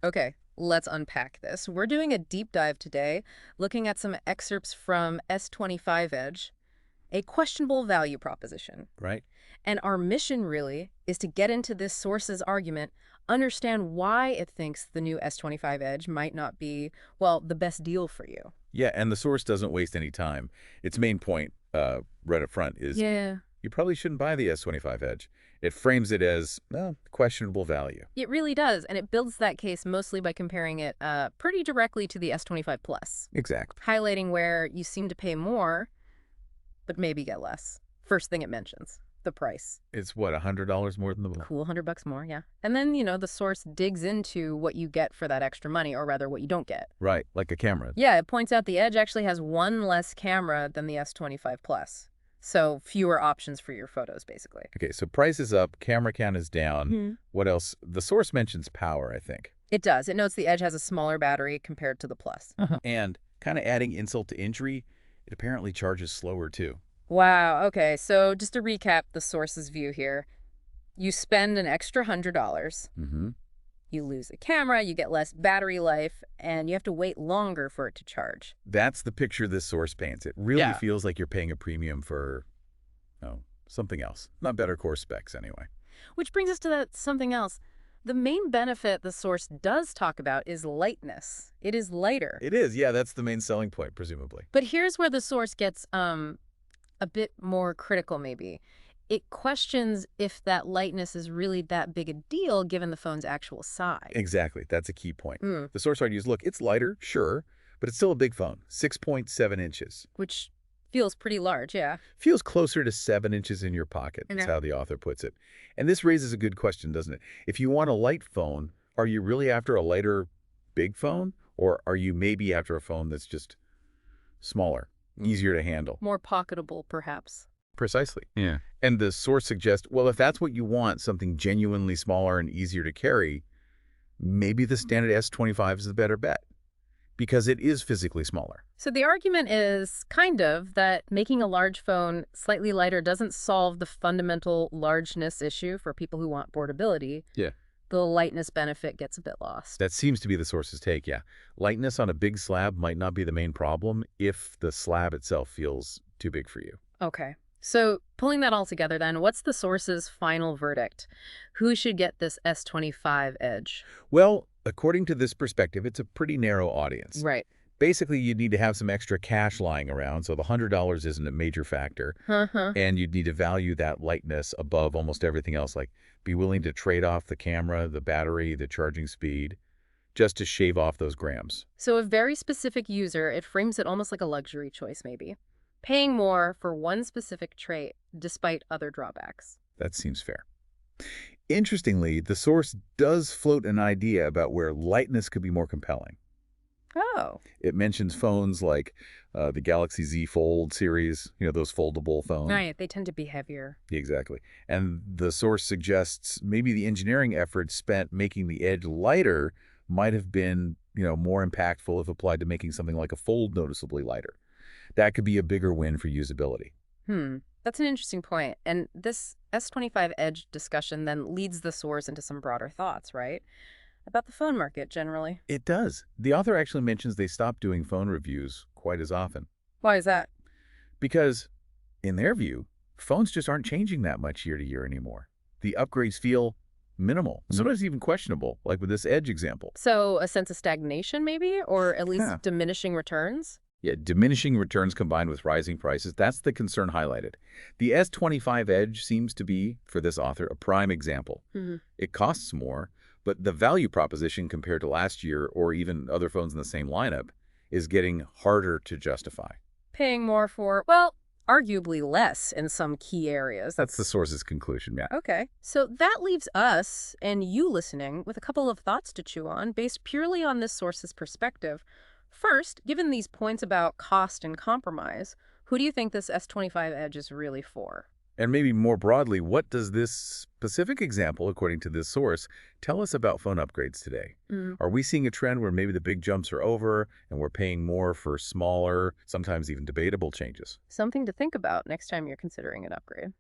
Okay, let's unpack this. We're doing a deep dive today, looking at some excerpts from S25 Edge, a questionable value proposition. Right? And our mission really is to get into this source's argument, understand why it thinks the new S25 Edge might not be, well, the best deal for you. Yeah, and the source doesn't waste any time. Its main point, right up front, is Yeah. you probably shouldn't buy the S25 Edge. It frames it as, questionable value. It really does, and it builds that case mostly by comparing it pretty directly to the S25 Plus, Exactly. highlighting where you seem to pay more, but maybe get less. First thing it mentions, the price. It's what, $100 more than the... Cool, 100 bucks more, yeah. And then, the source digs into what you get for that extra money, or rather what you don't get. Right, like a camera. Yeah, it points out the Edge actually has one less camera than the S25 Plus. So fewer options for your photos, basically. Okay, so price is up, camera count is down. Mhm. What else? The source mentions power, I think. It does. It notes the Edge has a smaller battery compared to the Plus. And kind of adding insult to injury, it apparently charges slower too. Wow, okay. So just to recap the source's view here, you spend an extra $100. Mm-hmm. You lose a camera, you get less battery life, and you have to wait longer for it to charge. That's the picture this source paints. It really Yeah. feels like you're paying a premium for, something else. Not better core specs, anyway. Which brings us to that something else. The main benefit the source does talk about is lightness. It is lighter. It is, yeah, that's the main selling point, presumably. But here's where the source gets a bit more critical, maybe. It questions if that lightness is really that big a deal given the phone's actual size. Exactly, that's a key point. Mm, The source argues, look, it's lighter, sure, but it's still a big phone, 6.7 inches. which feels pretty large, yeah. Feels closer to 7 inches in your pocket, is Yeah. how the author puts it. And this raises a good question, doesn't it? If you want a light phone, are you really after a lighter, big phone? Or are you maybe after a phone that's just smaller, easier to handle? More pocketable, perhaps. Precisely. Yeah. And the source suggests, well, if that's what you want, something genuinely smaller and easier to carry, maybe the standard S25 is the better bet, because it is physically smaller. So the argument is kind of that making a large phone slightly lighter doesn't solve the fundamental largeness issue for people who want portability. Yeah. The lightness benefit gets a bit lost. That seems to be the source's take, yeah. Lightness on a big slab might not be the main problem if the slab itself feels too big for you. Okay. So pulling that all together then, what's the source's final verdict? Who should get this S25 Edge? Well, according to this perspective, it's a pretty narrow audience. Right. Basically, you'd need to have some extra cash lying around, so the $100 isn't a major factor. Uh-huh. And you'd need to value that lightness above almost everything else, like be willing to trade off the camera, the battery, the charging speed, just to shave off those grams. So a very specific user, it frames it almost like a luxury choice maybe. Paying more for one specific trait despite other drawbacks. That seems fair. Interestingly, the source does float an idea about where lightness could be more compelling. Oh. It mentions phones like the Galaxy Z Fold series, those foldable phones. Right, they tend to be heavier. Exactly. And the source suggests maybe the engineering effort spent making the Edge lighter might have been, more impactful if applied to making something like a Fold noticeably lighter. That could be a bigger win for usability. That's an interesting point. And this S25 Edge discussion then leads the source into some broader thoughts, right? About the phone market generally. It does. The author actually mentions they stopped doing phone reviews quite as often. Why is that? Because, in their view, phones just aren't changing that much year to year anymore. The upgrades feel minimal, sometimes even questionable, like with this Edge example. So a sense of stagnation maybe, or at least Yeah. diminishing returns? Yeah, diminishing returns combined with rising prices, that's the concern highlighted. The S25 Edge seems to be, for this author, a prime example. It costs more, but the value proposition compared to last year or even other phones in the same lineup is getting harder to justify. Paying more for, well, arguably less in some key areas. That's the source's conclusion, yeah. Okay. So that leaves us and you listening with a couple of thoughts to chew on based purely on this source's perspective. First, given these points about cost and compromise, who do you think this S25 Edge is really for? And maybe more broadly, what does this specific example, according to this source, tell us about phone upgrades today? Are we seeing a trend where maybe the big jumps are over and we're paying more for smaller, sometimes even debatable changes? Something to think about next time you're considering an upgrade.